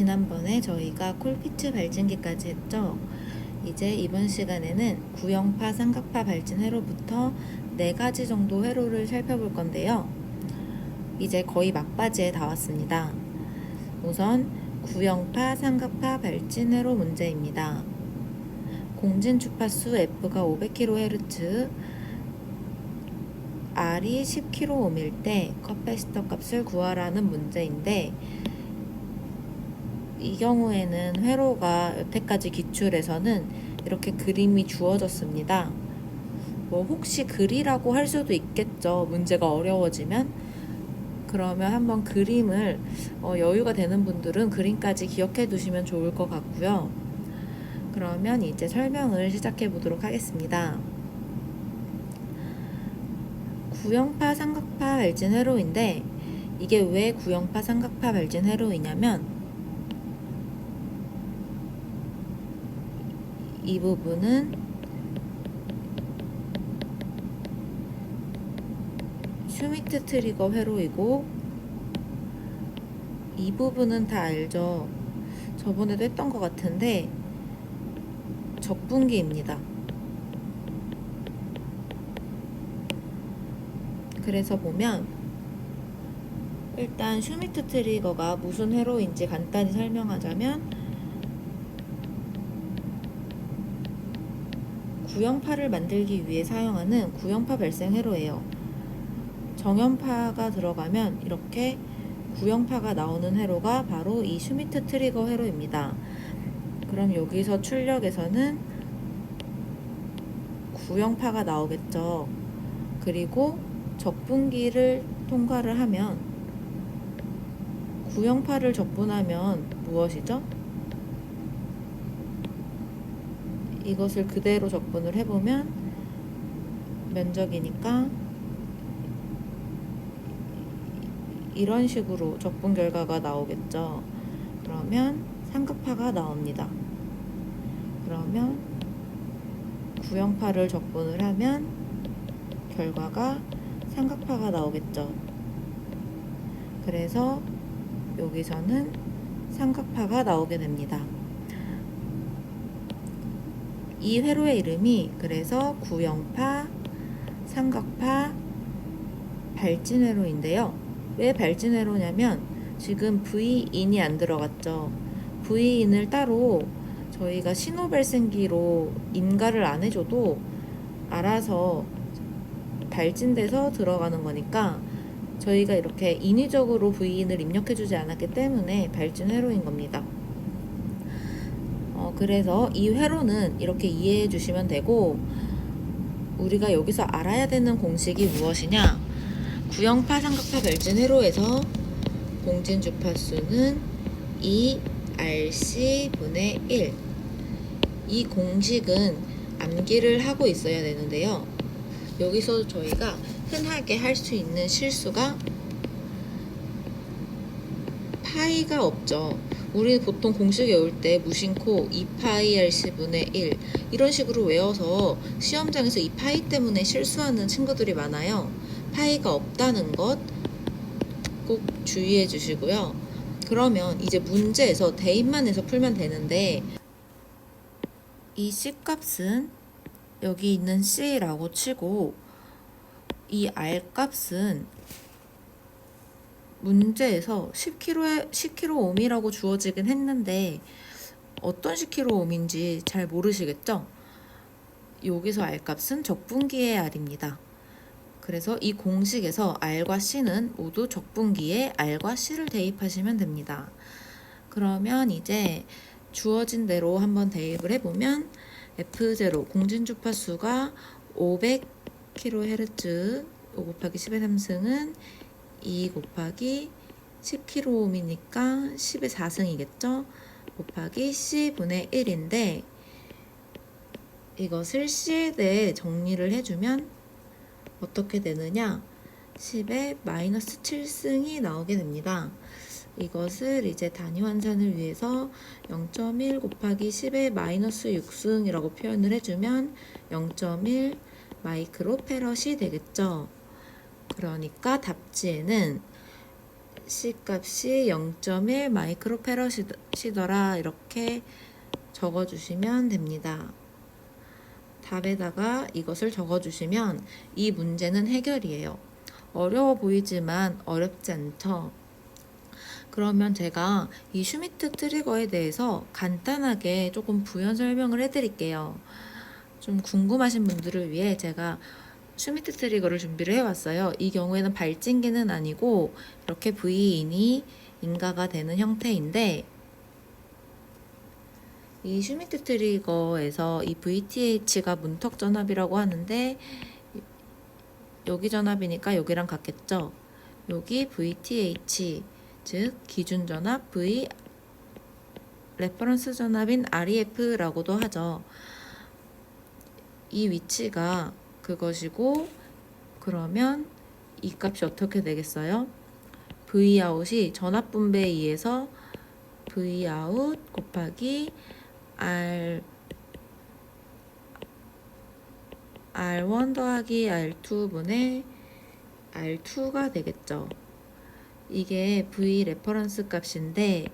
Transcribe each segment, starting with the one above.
지난번에 저희가 콜피츠 발진기까지 했죠. 이제 이번 시간에는 구형파, 삼각파 발진 회로부터 4가지 정도 회로를 살펴볼 건데요. 이제 거의 막바지에 다 왔습니다. 우선 구형파, 삼각파 발진 회로 문제입니다. 공진 주파수 F가 500kHz, R이 10kΩ일 때 커패시터 값을 구하라는 문제인데, 이 경우에는 회로가 여태까지 기출에서는 이렇게 그림이 주어졌습니다. 혹시 글이라고 할 수도 있겠죠. 문제가 어려워지면. 그러면 한번 그림을 여유가 되는 분들은 그림까지 기억해 두시면 좋을 것 같고요. 그러면 이제 설명을 시작해 보도록 하겠습니다. 구형파, 삼각파 발진 회로인데, 이게 왜 구형파, 삼각파 발진 회로이냐면, 이 부분은 슈미트 트리거 회로이고, 이 부분은 다 알죠. 저번에도 했던 것 같은데 적분기입니다. 그래서 보면 일단 슈미트 트리거가 무슨 회로인지 간단히 설명하자면, 구형파를 만들기 위해 사용하는 구형파 발생 회로예요. 정형파가 들어가면 이렇게 구형파가 나오는 회로가 바로 이 슈미트 트리거 회로입니다. 그럼 여기서 출력에서는 구형파가 나오겠죠. 그리고 적분기를 통과를 하면, 구형파를 적분하면 무엇이죠? 이것을 그대로 적분을 해보면 면적이니까 이런 식으로 적분 결과가 나오겠죠. 그러면 삼각파가 나옵니다. 그러면 구형파를 적분을 하면 결과가 삼각파가 나오겠죠. 그래서 여기서는 삼각파가 나오게 됩니다. 이 회로의 이름이 그래서 구형파, 삼각파, 발진 회로인데요. 왜 발진 회로냐면 지금 V인이 안 들어갔죠. V인을 따로 저희가 신호 발생기로 인가를 안 해줘도 알아서 발진돼서 들어가는 거니까, 저희가 이렇게 인위적으로 V인을 입력해주지 않았기 때문에 발진 회로인 겁니다. 그래서 이 회로는 이렇게 이해해 주시면 되고, 우리가 여기서 알아야 되는 공식이 무엇이냐, 구형파, 삼각파 발진 회로에서 공진 주파수는 2RC분의 1. 이 공식은 암기를 하고 있어야 되는데요. 여기서 저희가 흔하게 할 수 있는 실수가 파이가 없죠. 우리 보통 공식 외울 때 무심코 2파이 RC분의 1 이런 식으로 외워서 시험장에서 이 파이 때문에 실수하는 친구들이 많아요. 파이가 없다는 것 꼭 주의해 주시고요. 그러면 이제 문제에서 대입만 해서 풀면 되는데, 이 C값은 여기 있는 C라고 치고, 이 R값은 문제에서 10kΩ이라고 주어지긴 했는데 어떤 10kΩ인지 잘 모르시겠죠? 여기서 R값은 적분기의 R입니다. 그래서 이 공식에서 R과 C는 모두 적분기에 R과 C를 대입하시면 됩니다. 그러면 이제 주어진 대로 한번 대입을 해보면, F0 공진 주파수가 500kHz 5 곱하기 10의 3승은 2 곱하기 10kΩ이니까 10의 4승이겠죠? 곱하기 C분의 1인데, 이것을 C에 대해 정리를 해주면 어떻게 되느냐, 10의 마이너스 7승이 나오게 됩니다. 이것을 이제 단위 환산을 위해서 0.1 곱하기 10의 마이너스 6승이라고 표현을 해주면 0.1 마이크로 페럿이 되겠죠. 그러니까 답지에는 C 값이 0.1 마이크로패러시더라 이렇게 적어주시면 됩니다. 답에다가 이것을 적어주시면 이 문제는 해결이에요. 어려워 보이지만 어렵지 않죠? 그러면 제가 이 슈미트 트리거에 대해서 간단하게 조금 부연 설명을 해드릴게요. 좀 궁금하신 분들을 위해 제가 슈미트 트리거를 준비를 해왔어요. 이 경우에는 발진기는 아니고 이렇게 V인이 인가가 되는 형태인데 이 슈미트 트리거에서 이 VTH가 문턱 전압이라고 하는데 여기 전압이니까 여기랑 같겠죠. 여기 VTH 즉 기준 전압 V 레퍼런스 전압인 REF라고도 하죠. 이 위치가 그것이고 그러면 이 값이 어떻게 되겠어요? Vout이 전압 분배에 의해서 Vout 곱하기 R1 더하기 R2분의 R2가 되겠죠. 이게 V 레퍼런스 값인데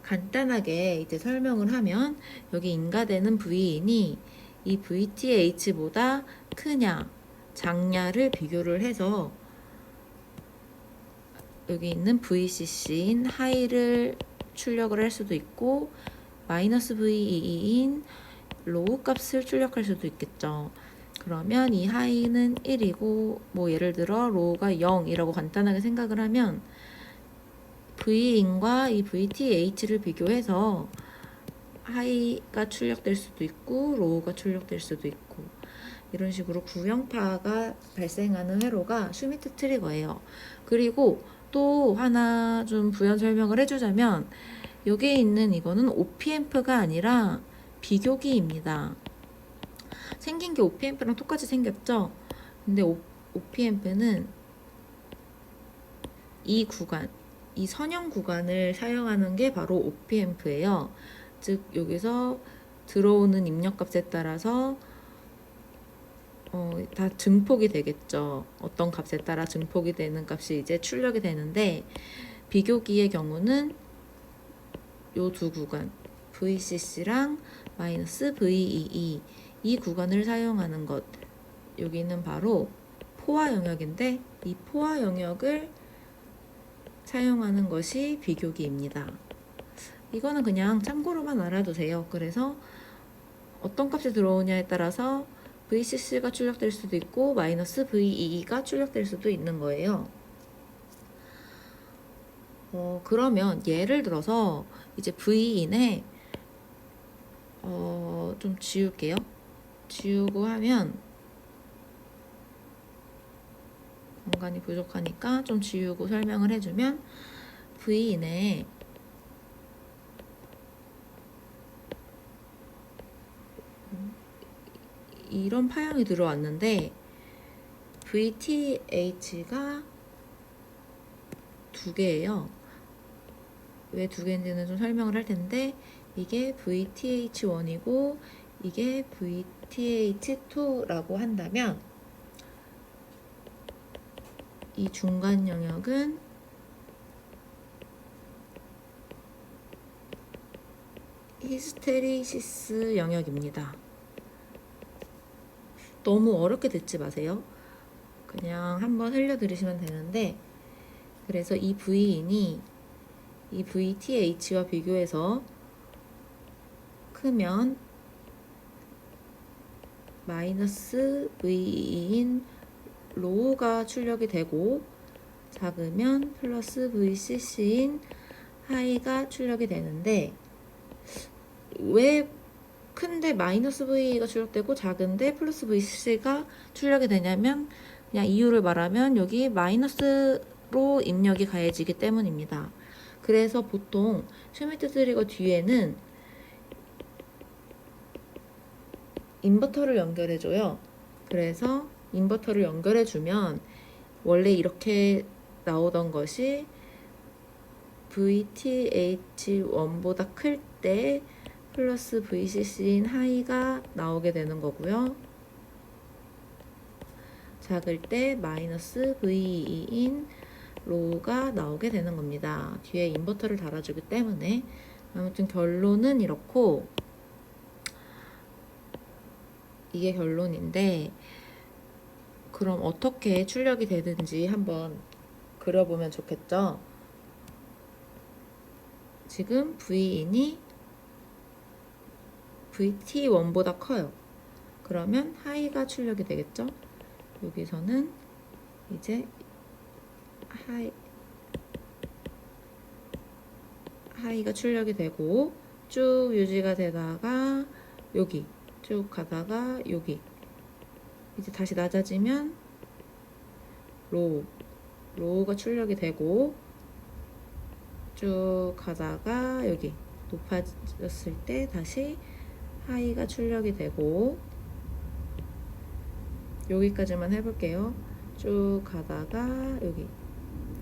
간단하게 이제 설명을 하면 여기 인가되는 V인이 이 VTH보다 크냐 작냐를 비교를 해서 여기 있는 VCC인 하이를 출력을 할 수도 있고 마이너스 VEE인 로우 값을 출력할 수도 있겠죠. 그러면 이 하이는 1이고 뭐 예를 들어 로우가 0이라고 간단하게 생각을 하면 V인과 이 VTH를 비교해서 하이가 출력될 수도 있고 로우가 출력될 수도 있고 이런 식으로 구형파가 발생하는 회로가 슈미트 트리거예요. 그리고 또 하나 좀 부연 설명을 해주자면 여기에 있는 이거는 OPAmp가 아니라 비교기입니다. 생긴 게 OPAmp랑 똑같이 생겼죠? 근데 OPAmp는 이 구간, 이 선형 구간을 사용하는 게 바로 OPAmp예요. 즉 여기서 들어오는 입력값에 따라서 다 증폭이 되겠죠. 어떤 값에 따라 증폭이 되는 값이 이제 출력이 되는데 비교기의 경우는 요 두 구간 VCC랑 마이너스 VEE 이 구간을 사용하는 것 여기는 바로 포화 영역인데 이 포화 영역을 사용하는 것이 비교기입니다. 이거는 그냥 참고로만 알아두세요. 그래서 어떤 값이 들어오냐에 따라서 VCC가 출력될 수도 있고 마이너스 VEE가 출력될 수도 있는 거예요. 그러면 예를 들어서 이제 V인에 좀 지울게요. 지우고 하면 공간이 부족하니까 좀 지우고 설명을 해주면 V인에 이런 파형이 들어왔는데 VTH가 두 개예요. 왜 두 개인지는 좀 설명을 할 텐데 이게 VTH1이고 이게 VTH2라고 한다면 이 중간 영역은 히스테리시스 영역입니다. 너무 어렵게 듣지 마세요. 그냥 한번 흘려들으시면 되는데 그래서 이 V인이 이 VTH와 비교해서 크면 마이너스 V인 로우가 출력이 되고 작으면 플러스 VCC인 하이가 출력이 되는데 왜 큰데 마이너스 V가 출력되고 작은데 플러스 VCC가 출력이 되냐면 그냥 이유를 말하면 여기 마이너스로 입력이 가해지기 때문입니다. 그래서 보통 슈미트 트리거 뒤에는 인버터를 연결해줘요. 그래서 인버터를 연결해주면 원래 이렇게 나오던 것이 VTH1보다 클 때 플러스 VCC인 하이가 나오게 되는 거고요. 작을 때 마이너스 VE인 로우가 나오게 되는 겁니다. 뒤에 인버터를 달아주기 때문에. 아무튼 결론은 이렇고, 이게 결론인데, 그럼 어떻게 출력이 되는지 한번 그려보면 좋겠죠? 지금 V인이 VT1보다 커요. 그러면 하이가 출력이 되겠죠? 여기서는 이제 하이가 출력이 되고 쭉 유지가 되다가 여기 쭉 가다가 여기 이제 다시 낮아지면 로우가 출력이 되고 쭉 가다가 여기 높아졌을 때 다시 하이가 출력이 되고 여기까지만 해볼게요. 쭉 가다가 여기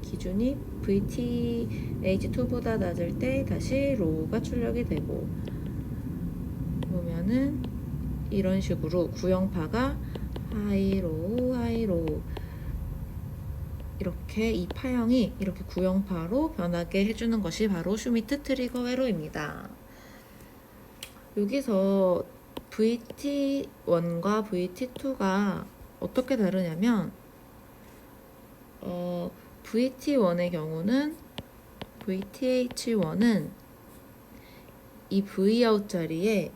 기준이 VTH2보다 낮을 때 다시 로우가 출력이 되고 보면은 이런 식으로 구형파가 하이로우 하이로우 이렇게 이 파형이 이렇게 구형파로 변하게 해주는 것이 바로 슈미트 트리거 회로입니다. 여기서 VT1과 VT2가 어떻게 다르냐면 VT1의 경우는 VTH1은 이 Vout 자리에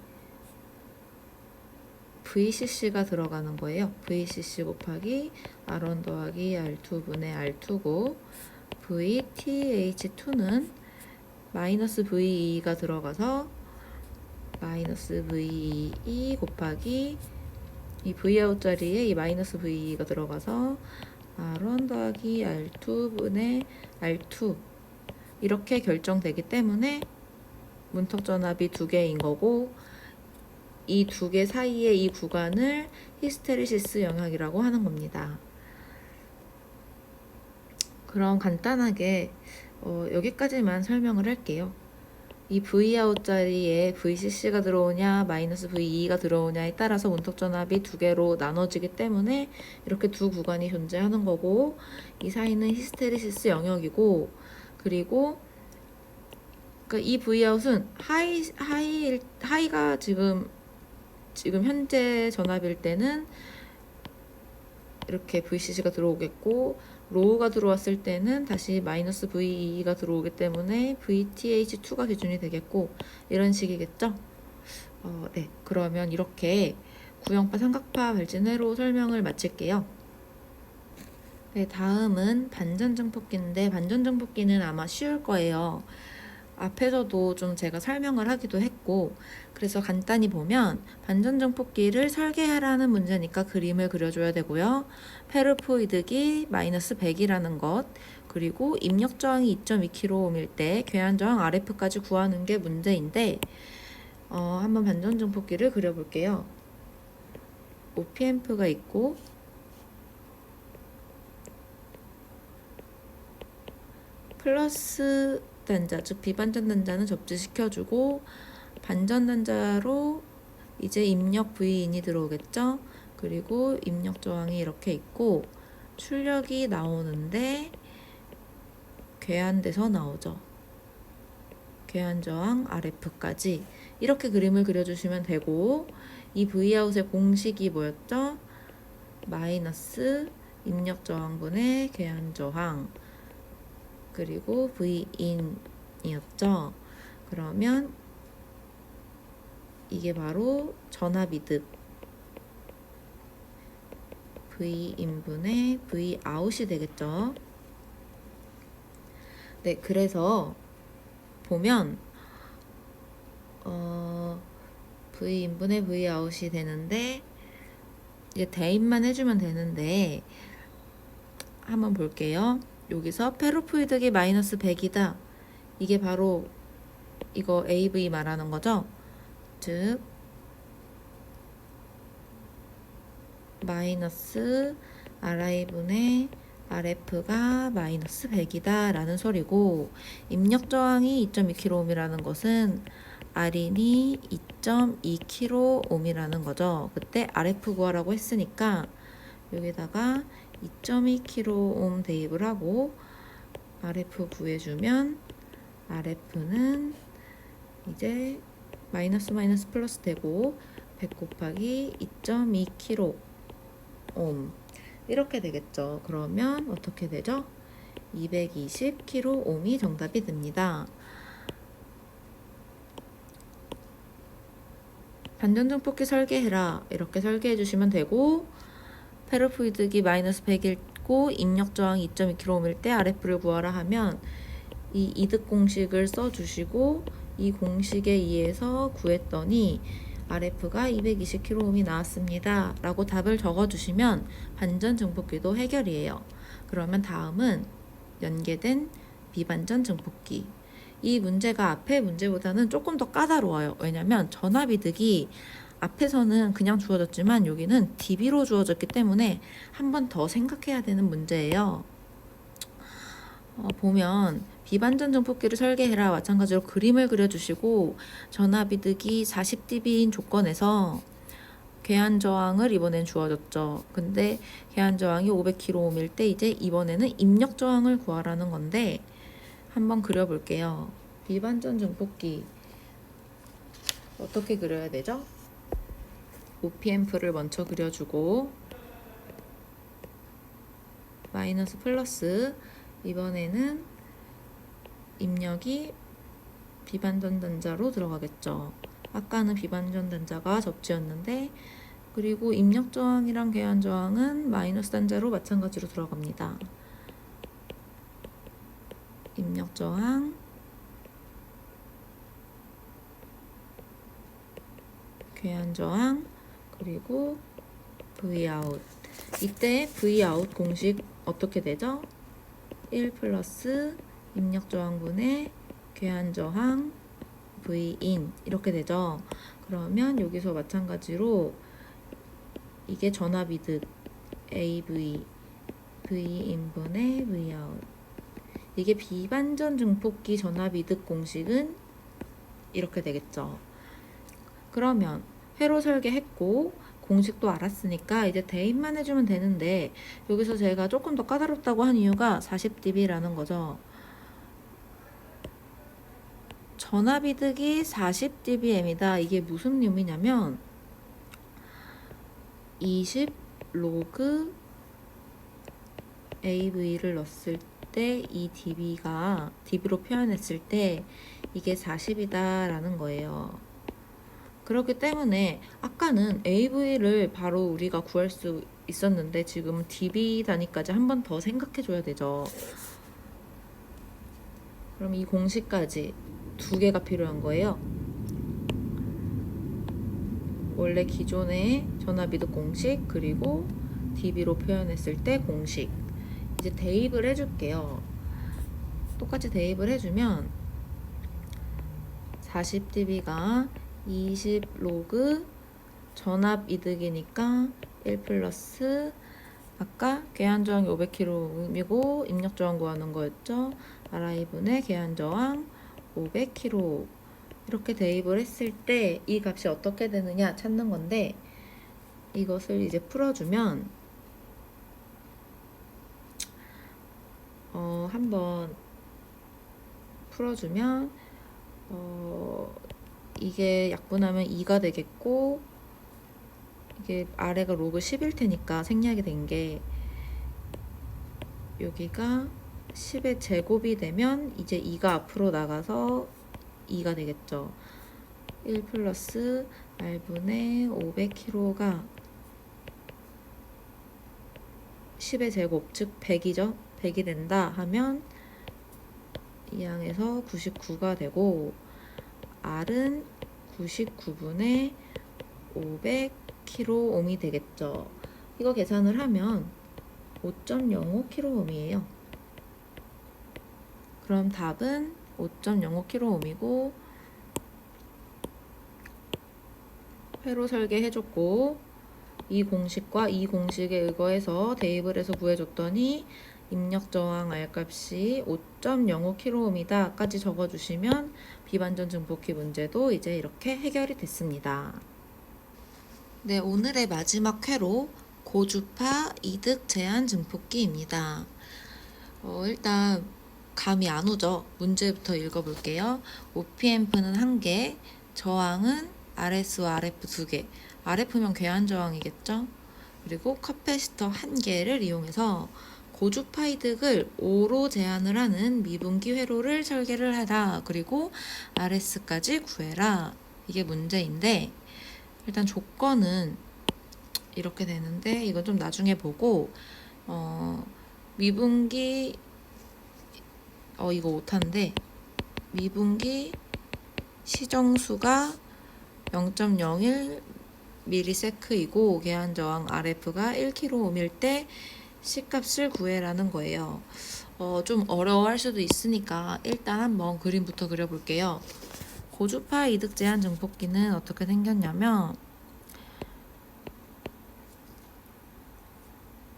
VCC가 들어가는 거예요. VCC 곱하기 R1 더하기 R2분의 R2고 VTH2는 마이너스 VE가 들어가서 마이너스 VE 곱하기 이 Vout 자리에 이 마이너스 VE가 들어가서 R1 더하기 R2분의 R2 이렇게 결정되기 때문에 문턱 전압이 두 개인 거고 이 두 개 사이의 이 구간을 히스테리시스 영역이라고 하는 겁니다. 그럼 간단하게 여기까지만 설명을 할게요. 이 Vout 자리에 VCC가 들어오냐 마이너스 VE가 들어오냐에 따라서 문턱 전압이 두 개로 나눠지기 때문에 이렇게 두 구간이 존재하는 거고 이 사이는 히스테리시스 영역이고 그리고 그러니까 이 Vout은 하이가 지금 현재 전압일 때는 이렇게 VCC가 들어오겠고 로우가 들어왔을 때는 다시 마이너스 VE가 들어오기 때문에 VTH2가 기준이 되겠고 이런 식이겠죠? 네, 그러면 이렇게 구형파, 삼각파, 발진 회로 설명을 마칠게요. 네, 다음은 반전증폭기인데 반전증폭기는 아마 쉬울 거예요. 앞에서도 좀 제가 설명을 하기도 했고 그래서 간단히 보면 반전증폭기를 설계하라는 문제니까 그림을 그려줘야 되고요. 페르포이드기 마이너스 100이라는 것 그리고 입력 저항이 2.2kΩ일 때 궤한 저항 RF까지 구하는 게 문제인데 한번 반전증폭기를 그려볼게요. OP앰프가 있고 플러스 단자, 즉 비반전 단자는 접지시켜주고 반전 단자로 이제 입력 V인이 들어오겠죠. 그리고 입력 저항이 이렇게 있고 출력이 나오는데 궤한돼서 나오죠. 궤한 저항 RF까지 이렇게 그림을 그려주시면 되고 이 Vout의 공식이 뭐였죠? 마이너스 입력 저항분의 궤한 저항 그리고 V인이었죠. 그러면 이게 바로 전압이득 V인분의 Vout이 되겠죠. 네, 그래서 보면 V인분의 Vout이 되는데 이제 대입만 해주면 되는데 한번 볼게요. 여기서 페르포이드기 마이너스 100이다. 이게 바로 이거 AV 말하는 거죠. 즉 마이너스 RI분의 RF가 마이너스 100이다 라는 소리고 입력 저항이 2.2kΩ이라는 것은 R인이 2.2kΩ이라는 거죠. 그때 RF 구하라고 했으니까 여기다가 2.2kΩ 대입을 하고 RF 구해주면 RF는 이제 마이너스 마이너스 플러스 되고 100 곱하기 2.2kΩ 이렇게 되겠죠. 그러면 어떻게 되죠? 220kΩ이 정답이 됩니다. 반전증폭기 설계해라 이렇게 설계해 주시면 되고, 페르프 이득이 마이너스 100이고 입력 저항이 2.2kΩ일 때 RF를 구하라 하면 이 이득 공식을 써주시고 이 공식에 의해서 구했더니 RF가 220kΩ이 나왔습니다 라고 답을 적어주시면 반전 증폭기도 해결이에요. 그러면 다음은 연계된 비반전 증폭기. 이 문제가 앞의 문제보다는 조금 더 까다로워요. 왜냐면 전압이득이 앞에서는 그냥 주어졌지만 여기는 dB로 주어졌기 때문에 한 번 더 생각해야 되는 문제예요. 보면 비반전 증폭기를 설계해라 마찬가지로 그림을 그려주시고 전압이득이 40dB인 조건에서 괴한 저항을 이번엔 주어졌죠. 근데 괴한 저항이 500kΩ일 때 이제 이번에는 입력 저항을 구하라는 건데 한번 그려볼게요. 비반전 증폭기 어떻게 그려야 되죠? OP앰프를 먼저 그려주고 마이너스 플러스, 이번에는 입력이 비반전 단자로 들어가겠죠. 아까는 비반전 단자가 접지였는데, 그리고 입력 저항이랑 괴한 저항은 마이너스 단자로 마찬가지로 들어갑니다. 입력 저항, 괴한 저항, 그리고 Vout. 이때 Vout 공식 어떻게 되죠? 1 플러스 입력 저항분의 괴한 저항 Vin 이렇게 되죠. 그러면 여기서 마찬가지로 이게 전압이득 AV Vin분의 Vout, 이게 비반전 증폭기 전압이득 공식은 이렇게 되겠죠. 그러면 회로 설계했고 공식도 알았으니까 이제 대입만 해주면 되는데, 여기서 제가 조금 더 까다롭다고 한 이유가 40dB라는 거죠. 전압이득이 40dBm이다. 이게 무슨 의미냐면 20 로그 AV를 넣었을 때 이 dB가 dB로 표현했을 때 이게 40이다 라는 거예요. 그렇기 때문에 아까는 AV를 바로 우리가 구할 수 있었는데 지금 dB 단위까지 한 번 더 생각해 줘야 되죠. 그럼 이 공식까지 두 개가 필요한 거예요. 원래 기존의 전압이득 공식, 그리고 dB로 표현했을 때 공식. 이제 대입을 해줄게요. 똑같이 대입을 해주면 40dB가 20 로그 전압이득이니까 1 플러스 아까 괴한 저항이 500kΩ이고 입력 저항 구하는 거였죠. RI분의 괴한 저항 500kΩ. 이렇게 대입을 했을 때 이 값이 어떻게 되느냐 찾는 건데, 이것을 이제 풀어주면 한번 풀어주면 이게 약분하면 2가 되겠고, 이게 아래가 로그 10일 테니까 생략이 된 게 여기가 10의 제곱이 되면 이제 2가 앞으로 나가서 2가 되겠죠. 1 플러스 R분의 500kg가 10의 제곱, 즉 100이죠. 100이 된다 하면 이 항에서 99가 되고, R은 99분의 500kΩ이 되겠죠. 이거 계산을 하면 5.05kΩ이에요. 그럼 답은 5.05kΩ이고, 회로 설계해줬고 이 공식과 이 공식에 의거해서 대입을 해서 구해줬더니 입력 저항 R값이 5.05kΩ이다 까지 적어주시면 비반전 증폭기 문제도 이제 이렇게 해결이 됐습니다. 네, 오늘의 마지막 회로 고주파 이득 제한 증폭기입니다. 일단 감이 안 오죠? 문제부터 읽어볼게요. OPMP는 1개, 저항은 RS와 RF 2개. RF면 괴한 저항이겠죠? 그리고 커패시터 1개를 이용해서 고주파 이득을 5로 제한을 하는 미분기 회로를 설계를 하라. 그리고 RS까지 구해라. 이게 문제인데, 일단 조건은 이렇게 되는데, 이건 좀 나중에 보고, 미분기 이거 오타인데, 미분기 시정수가 0.01 ms이고 계한 저항 RF가 1kΩ일 때 C값을 구해라는 거예요. 좀 어려워할 수도 있으니까 일단 한번 그림부터 그려볼게요. 고주파 이득 제한 증폭기는 어떻게 생겼냐면,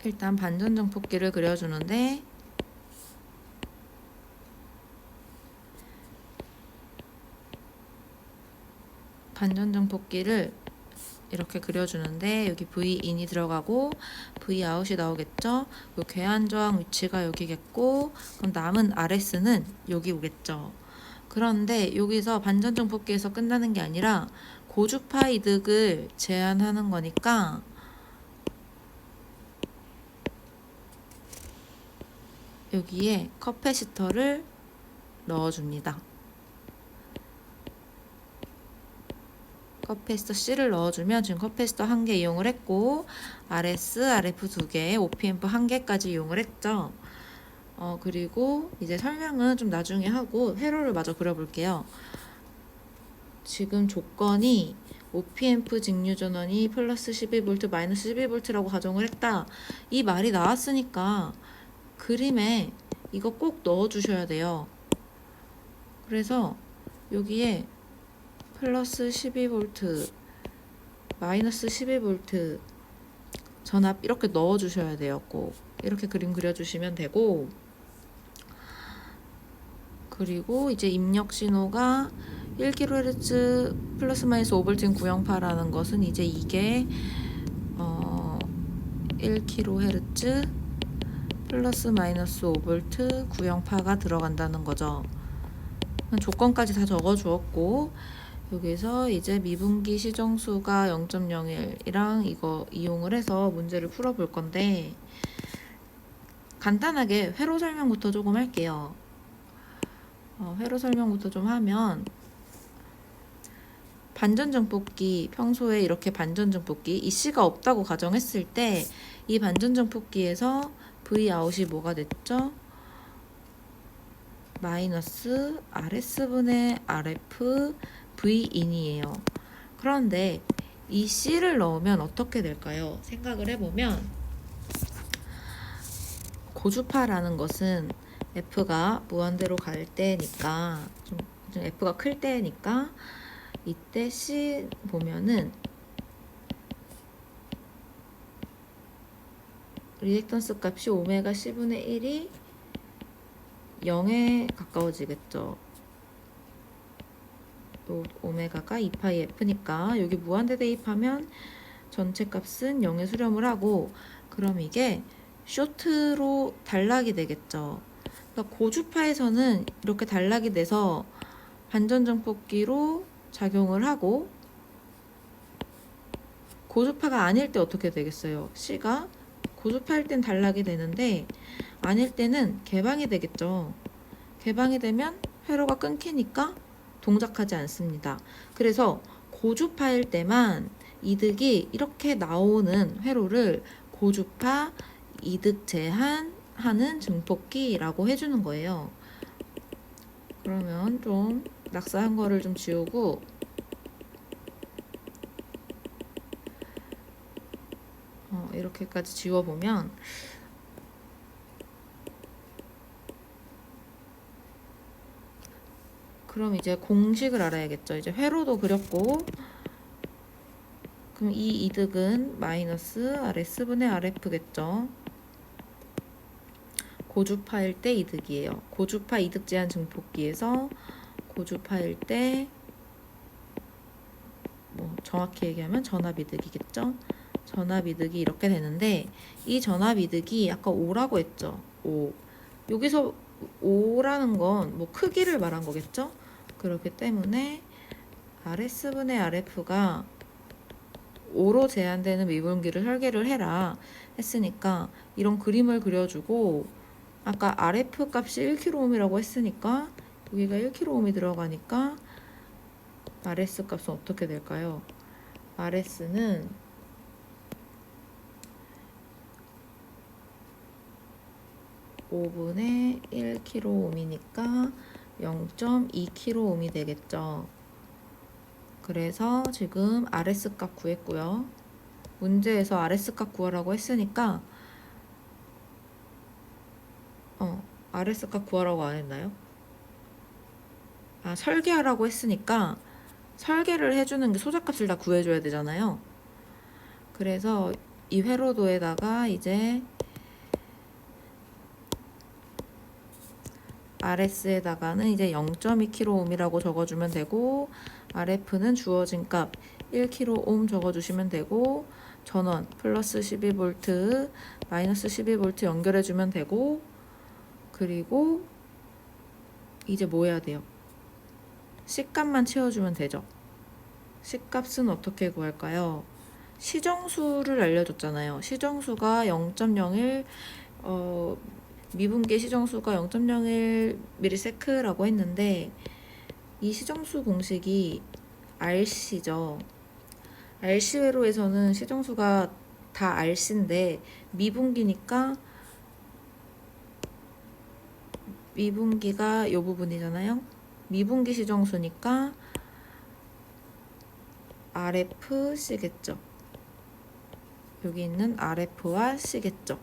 일단 반전 증폭기를 그려주는데, 반전 증폭기를 이렇게 그려주는데, 여기 V인이 들어가고 Vout이 나오겠죠. 요 괴한 저항 위치가 여기겠고, 그럼 남은 RS는 여기 오겠죠. 그런데 여기서 반전 증폭기에서 끝나는 게 아니라 고주파 이득을 제한하는 거니까, 여기에 커패시터를 넣어줍니다. 커패시터 C를 넣어주면 지금 커패시터 1개 이용을 했고, RS, RF 2개, OPMP 1개까지 이용을 했죠. 그리고 이제 설명은 좀 나중에 하고 회로를 마저 그려볼게요. 지금 조건이 OPMP 직류 전원이 플러스 12V, 마이너스 12V라고 가정을 했다. 이 말이 나왔으니까 그림에 이거 꼭 넣어주셔야 돼요. 그래서 여기에 플러스 12V, 마이너스 12V 전압 이렇게 넣어주셔야 돼요. 꼭 이렇게 그림 그려주시면 되고, 그리고 이제 입력 신호가 1kHz 플러스 마이너스 5V인 구형파라는 것은 이제 이게 1kHz 플러스 마이너스 5V 구형파가 들어간다는 거죠. 조건까지 다 적어 주었고, 여기서 이제 미분기 시정수가 0.01이랑 이거 이용을 해서 문제를 풀어볼 건데, 간단하게 회로 설명부터 조금 할게요. 회로 설명부터 좀 하면, 반전 증폭기, 평소에 이렇게 반전 증폭기, 이 C가 없다고 가정했을 때 이 반전 증폭기에서 Vout이 뭐가 됐죠? 마이너스 RS분의 RF V인이에요. 그런데 이 C를 넣으면 어떻게 될까요? 생각을 해보면, 고주파라는 것은 F가 무한대로 갈 때니까, 좀 F가 클 때니까, 이때 C 보면은 리액턴스 값이 오메가 C분의 1이 0에 가까워지겠죠. 오메가가 2파이 F니까 여기 무한대 대입하면 전체 값은 0에 수렴을 하고, 그럼 이게 쇼트로 단락이 되겠죠. 그러니까 고주파에서는 이렇게 단락이 돼서 반전증폭기로 작용을 하고, 고주파가 아닐 때 어떻게 되겠어요? C가 고주파일 땐 단락이 되는데 아닐 때는 개방이 되겠죠. 개방이 되면 회로가 끊기니까 동작하지 않습니다. 그래서 고주파일 때만 이득이 이렇게 나오는 회로를 고주파 이득 제한하는 증폭기라고 해주는 거예요. 그러면 좀 낙서한 거를 좀 지우고, 이렇게까지 지워보면, 그럼 이제 공식을 알아야겠죠. 이제 회로도 그렸고, 그럼 이 이득은 마이너스 RS분의 RF겠죠. 고주파일 때 이득이에요. 고주파 이득 제한 증폭기에서 고주파일 때 정확히 얘기하면 전압 이득이겠죠. 전압 이득이 이렇게 되는데, 이 전압 이득이 아까 5라고 했죠. 5. 여기서 O라는 건 뭐 크기를 말한 거겠죠? 그렇기 때문에 RS분의 RF가 5로 제한되는 미분기를 설계를 해라 했으니까 이런 그림을 그려주고, 아까 RF 값이 1kΩ이라고 했으니까 여기가 1kΩ이 들어가니까 RS 값은 어떻게 될까요? RS는 5분의 1kΩ이니까 0.2kΩ이 되겠죠. 그래서 지금 RS 값 구했고요. 문제에서 RS 값 구하라고 했으니까 RS 값 구하라고 안 했나요? 설계하라고 했으니까 설계를 해주는 게 소자값을 다 구해줘야 되잖아요. 그래서 이 회로도에다가 이제 RS에다가는 이제 0.2kΩ이라고 적어주면 되고, RF는 주어진 값 1kΩ 적어주시면 되고, 전원 플러스 12V 마이너스 12V 연결해주면 되고, 그리고 이제 뭐 해야 돼요? C값만 채워주면 되죠. C값은 어떻게 구할까요? 시정수를 알려줬잖아요. 시정수가 0.01 미분계 시정수가 0.01ms라고 했는데, 이 시정수 공식이 RC죠. RC 회로에서는 시정수가 다 RC인데 미분기니까 미분기가 이 부분이잖아요. 미분기 시정수니까 RFC겠죠. 여기 있는 RF와 C겠죠.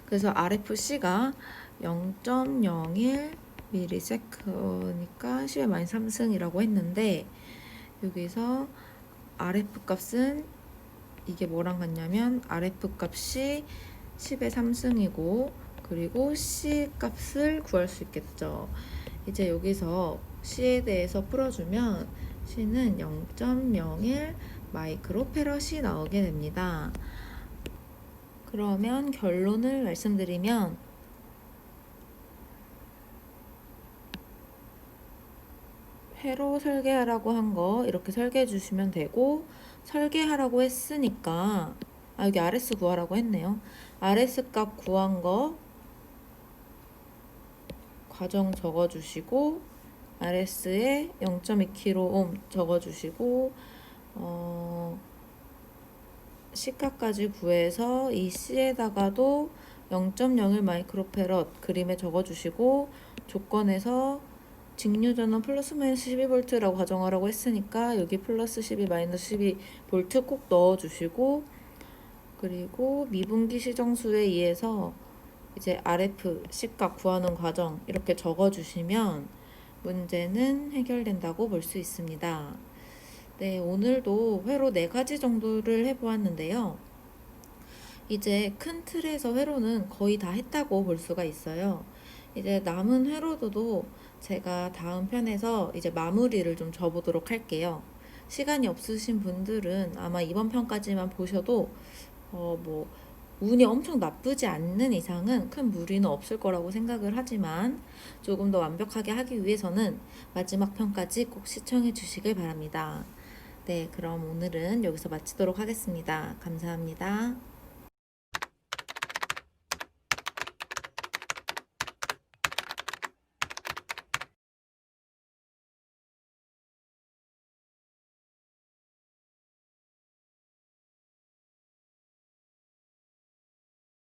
그래서 RFC가 0.01ms니까 10의 -3승이라고 했는데, 여기서 RF 값은 이게 뭐랑 같냐면 RF 값이 10의 3승이고, 그리고 C 값을 구할 수 있겠죠. 이제 여기서 C에 대해서 풀어주면 C는 0.01 마이크로페럿이 나오게 됩니다. 그러면 결론을 말씀드리면, 회로 설계하라고 한 거 이렇게 설계해 주시면 되고, 설계하라고 했으니까 여기 RS 구하라고 했네요. RS 값 구한 거 과정 적어주시고, RS에 0.2kΩ 적어주시고, C값까지 구해서 이 C에다가도 0.01 마이크로페럿 그림에 적어주시고, 조건에서 직류전원 플러스 마이너스 12V라고 가정하라고 했으니까 여기 플러스 12 마이너스 12V 꼭 넣어주시고, 그리고 미분기 시정수에 의해서 이제 RF C값 구하는 과정 이렇게 적어주시면 문제는 해결된다고 볼 수 있습니다. 네, 오늘도 회로 4가지 정도를 해보았는데요. 이제 큰 틀에서 회로는 거의 다 했다고 볼 수가 있어요. 이제 남은 회로도도 제가 다음 편에서 이제 마무리를 좀 줘보도록 할게요. 시간이 없으신 분들은 아마 이번 편까지만 보셔도 뭐 운이 엄청 나쁘지 않는 이상은 큰 무리는 없을 거라고 생각을 하지만, 조금 더 완벽하게 하기 위해서는 마지막 편까지 꼭 시청해 주시길 바랍니다. 네, 그럼 오늘은 여기서 마치도록 하겠습니다. 감사합니다.